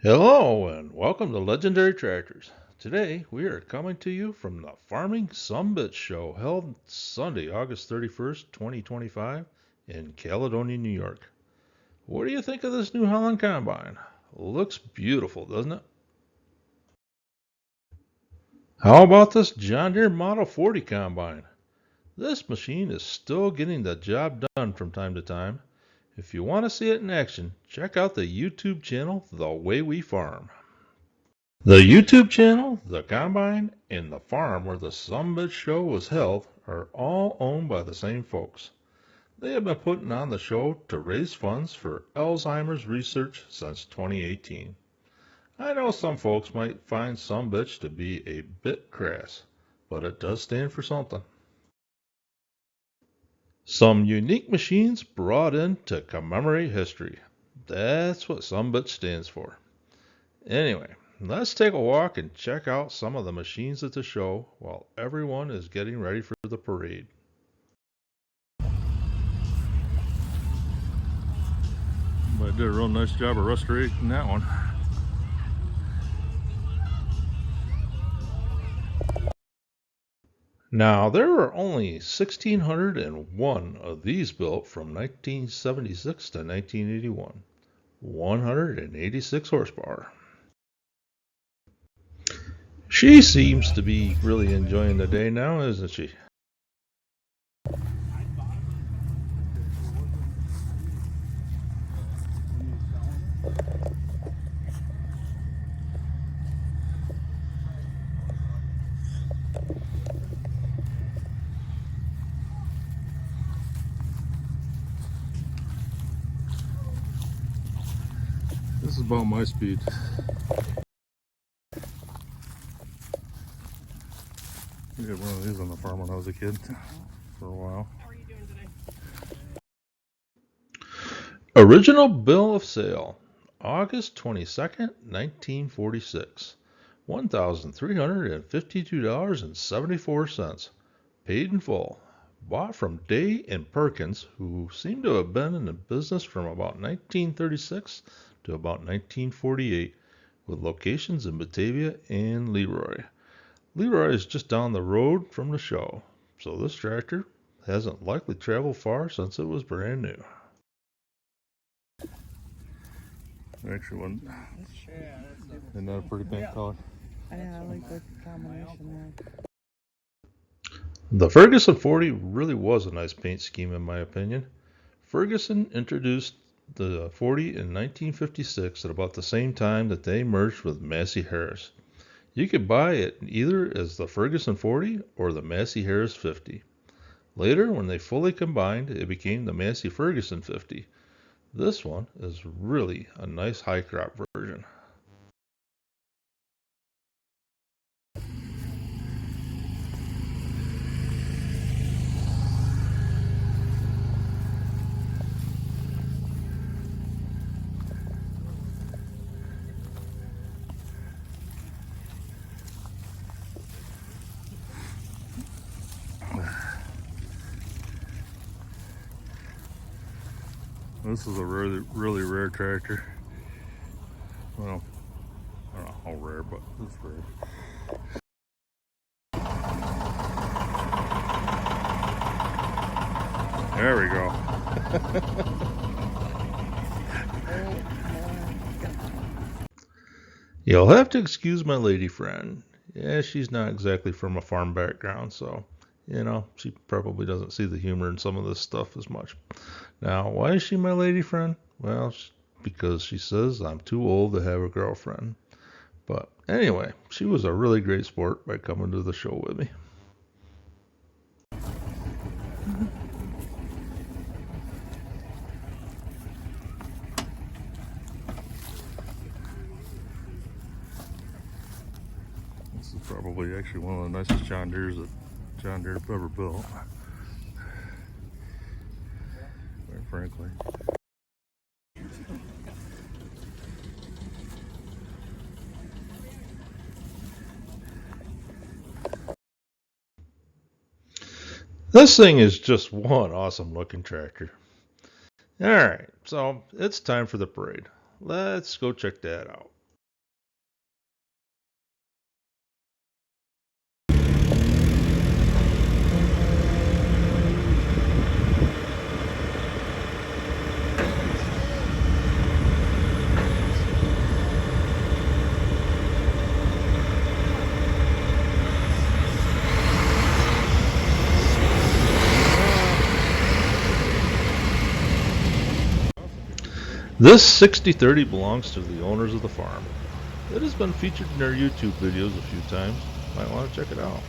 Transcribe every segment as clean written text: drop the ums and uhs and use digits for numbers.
Hello and welcome to Legendary Tractors. Today we are coming to you from the Farming Sumbitch Show held Sunday, August 31st, 2025 in Caledonia, New York. What do you think of this New Holland combine? Looks beautiful, doesn't it? How about this John Deere Model 40 combine? This machine is still getting the job done from time to time. If you want to see it in action, check out the YouTube channel The Way We Farm. The YouTube channel, the combine, and the farm where the Sumbitch Show was held are all owned by the same folks. They have been putting on the show to raise funds for Alzheimer's research since 2018. I know some folks might find Sumbitch to be a bit crass, but it does stand for something. Some unique machines brought in to commemorate history. That's what Sumbitch stands for. Anyway, let's take a walk and check out some of the machines at the show while everyone is getting ready for the parade. But I did a real nice job of restoring that one. Now, there were only 1,601 of these built from 1976 to 1981. 186 horsepower. She seems to be really enjoying the day now, isn't she? This is about my speed. I had one of these on the farm when I was a kid for a while. How are you doing today? Original bill of sale, August 22nd, 1946. $1,352.74. Paid in full. Bought from Day and Perkins, who seem to have been in the business from about 1936 to about 1948, with locations in Batavia and Leroy. Leroy is just down the road from the show, so this tractor hasn't likely traveled far since it was brand new. Actually, one. Isn't that a pretty paint color? Yeah, I like the combination there. The Ferguson 40 really was a nice paint scheme in my opinion. Ferguson introduced the 40 in 1956 at about the same time that they merged with Massey Harris. You could buy it either as the Ferguson 40 or the Massey Harris 50. Later, when they fully combined, it became the Massey Ferguson 50. This one is really a nice high crop version. This is a really rare tractor. Well, I don't know how rare, but it's rare. There we go. You'll have to excuse my lady friend. Yeah, she's not exactly from a farm background, so, she probably doesn't see the humor in some of this stuff as much. Now, why is she my lady friend? Well, because she says I'm too old to have a girlfriend. But anyway, she was a really great sport by coming to the show with me. This is probably actually one of the nicest John Deere's that John Deere ever built. Quite frankly. This thing is just one awesome looking tractor. Alright, so it's time for the parade. Let's go check that out. This 6030 belongs to the owners of the farm. It has been featured in their YouTube videos a few times. Might want to check it out.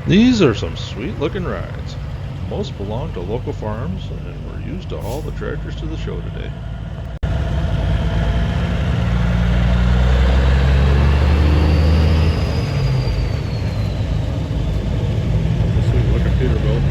These are some sweet looking rides. Most belong to local farms and were used to haul the tractors to the show today. Sweet looking Peterbilt.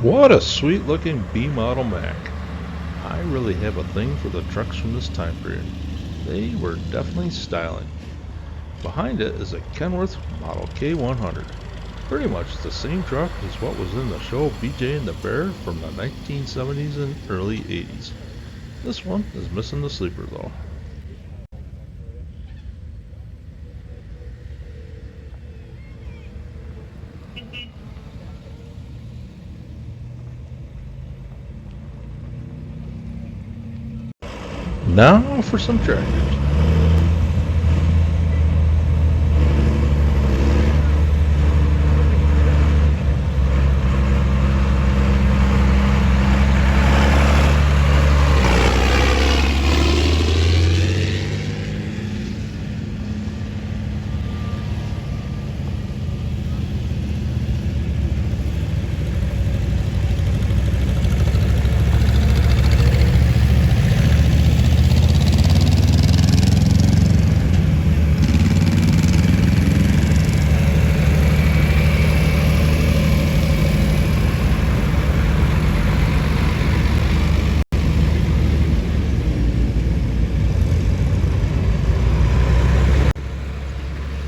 What a sweet looking B model Mac. I really have a thing for the trucks from this time period. They were definitely styling. Behind it is a Kenworth Model K100. Pretty much the same truck as what was in the show BJ and the Bear from the 1970s and early 80s. This one is missing the sleeper though. Now for some tractors.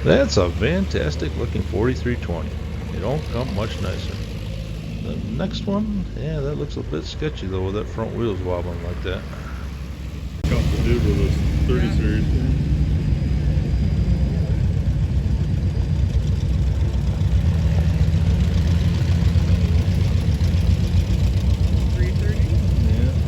That's a fantastic looking 4320. It don't come much nicer. The next one, yeah, that looks a bit sketchy though with that front wheels wobbling like that. Got the dude with his 30 series. 330? Yeah.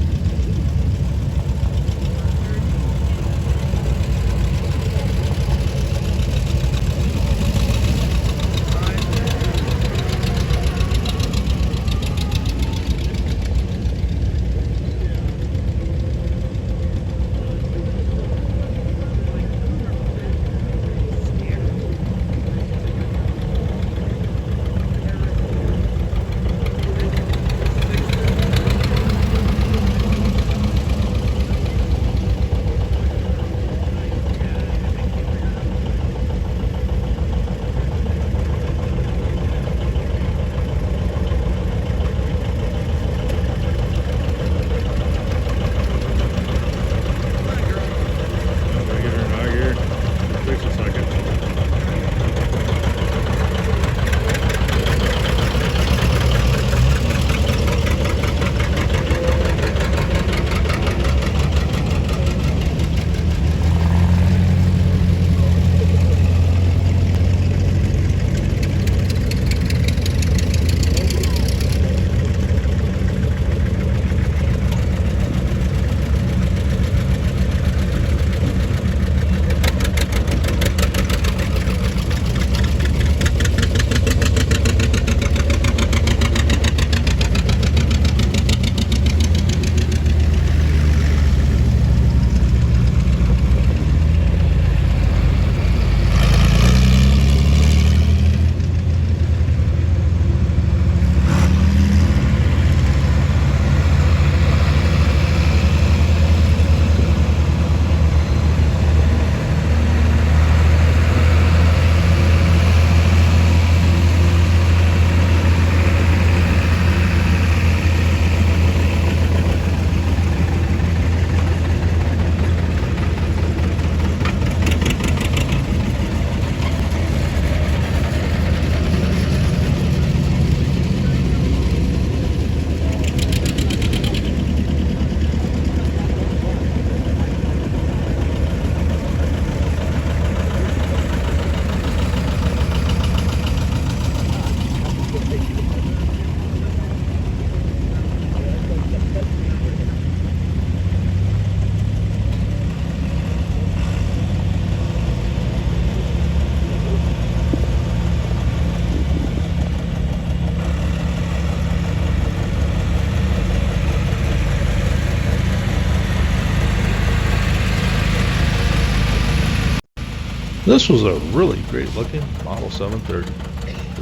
This was a really great looking Model 730.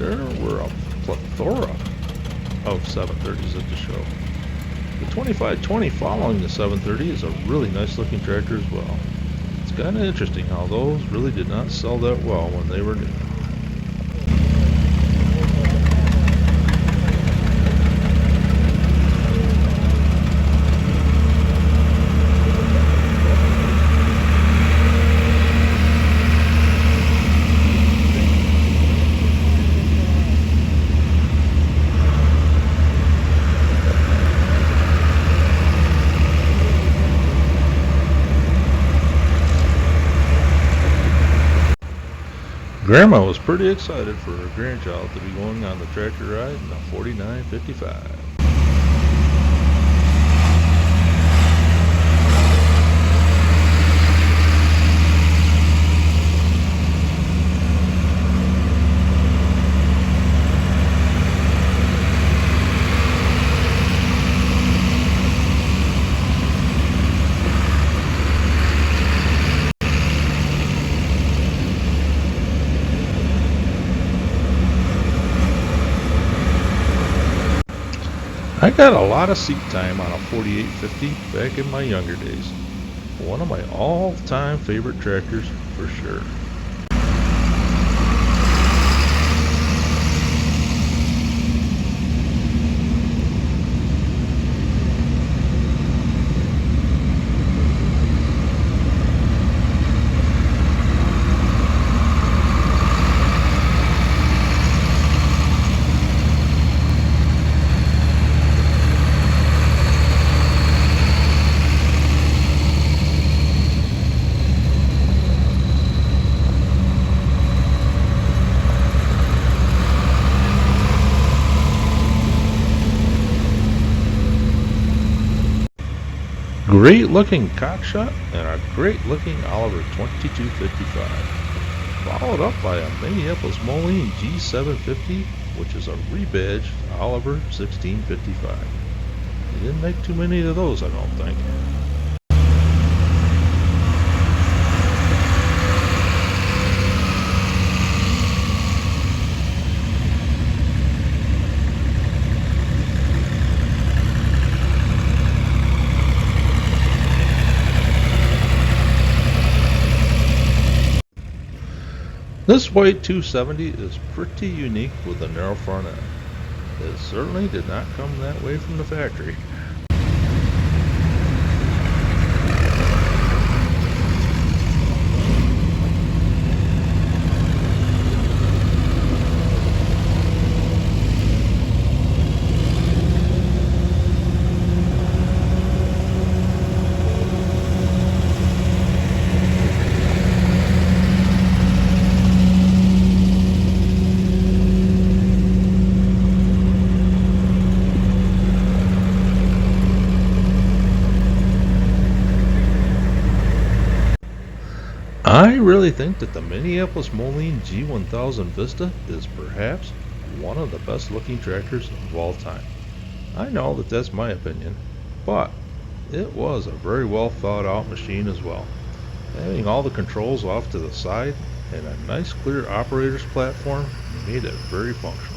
There were a plethora of 730s at the show. The 2520 following the 730 is a really nice looking tractor as well. It's kind of interesting how those really did not sell that well when they were new. Grandma was pretty excited for her grandchild to be going on the tractor ride in a 4955. I got a lot of seat time on a 4850 back in my younger days. One of my all-time favorite tractors for sure. Great looking cockshot and a great looking Oliver 2255. Followed up by a Minneapolis Moline G750, which is a rebadged Oliver 1655. They didn't make too many of those, I don't think. This white 270 is pretty unique with a narrow front end. It certainly did not come that way from the factory. I really think that the Minneapolis Moline G1000 Vista is perhaps one of the best looking tractors of all time. I know that that's my opinion, but it was a very well thought out machine as well. Having all the controls off to the side and a nice clear operator's platform made it very functional.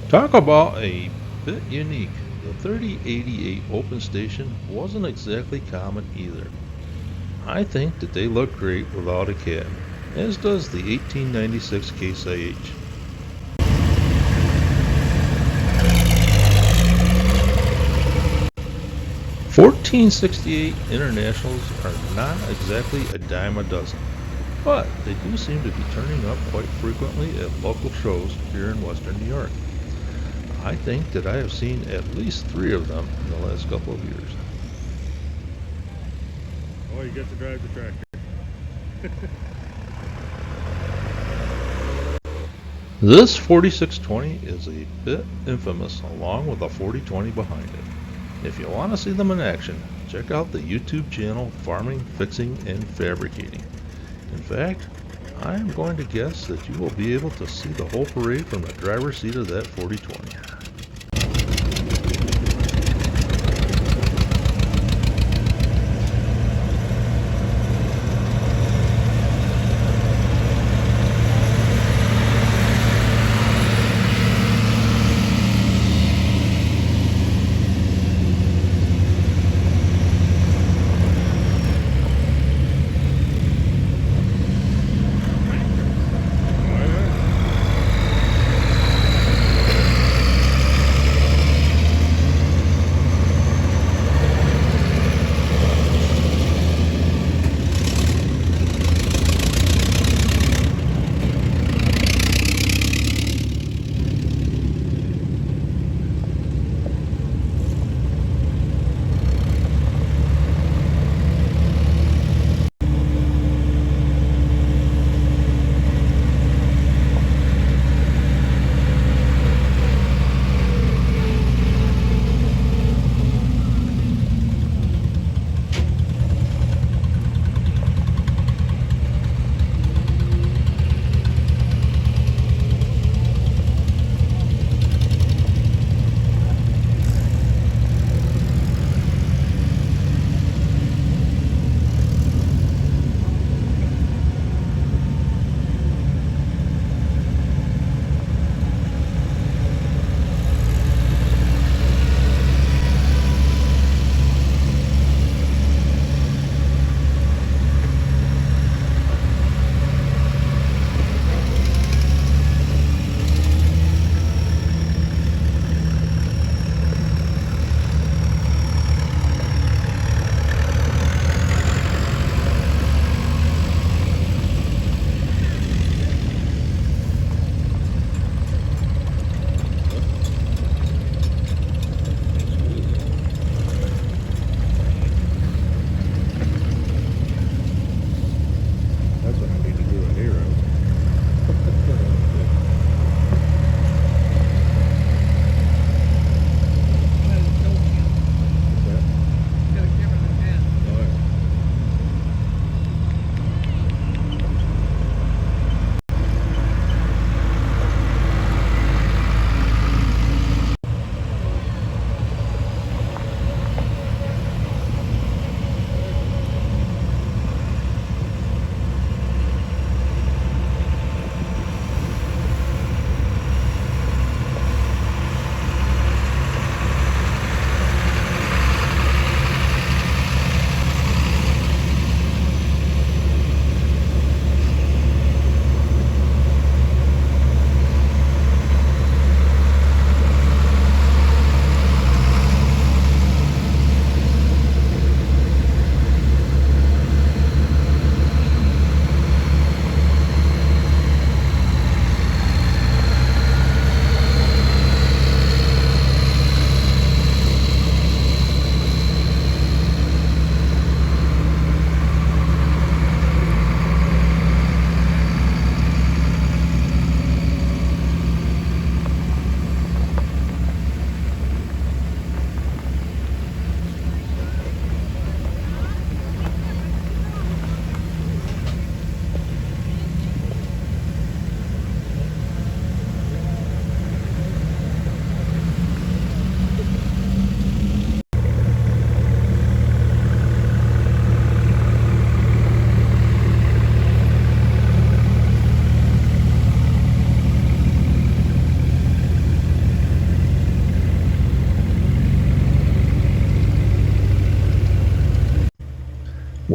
Talk about a bit unique. The 3088 open station wasn't exactly common either. I think that they look great without a cab, as does the 1896 Case IH. $14.68 Internationals are not exactly a dime a dozen, but they do seem to be turning up quite frequently at local shows here in Western New York. I think that I have seen at least 3 of them in the last couple of years. Oh, you get to drive the tractor. This 4620 is a bit infamous along with a 4020 behind it. If you want to see them in action, check out the YouTube channel Farming, Fixing, and Fabricating. In fact, I am going to guess that you will be able to see the whole parade from the driver's seat of that 4020.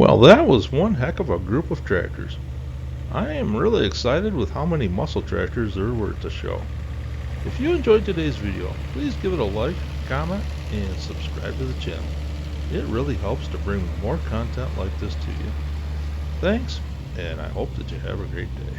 Well, that was one heck of a group of tractors. I am really excited with how many muscle tractors there were to show. If you enjoyed today's video, please give it a like, comment, and subscribe to the channel. It really helps to bring more content like this to you. Thanks, and I hope that you have a great day.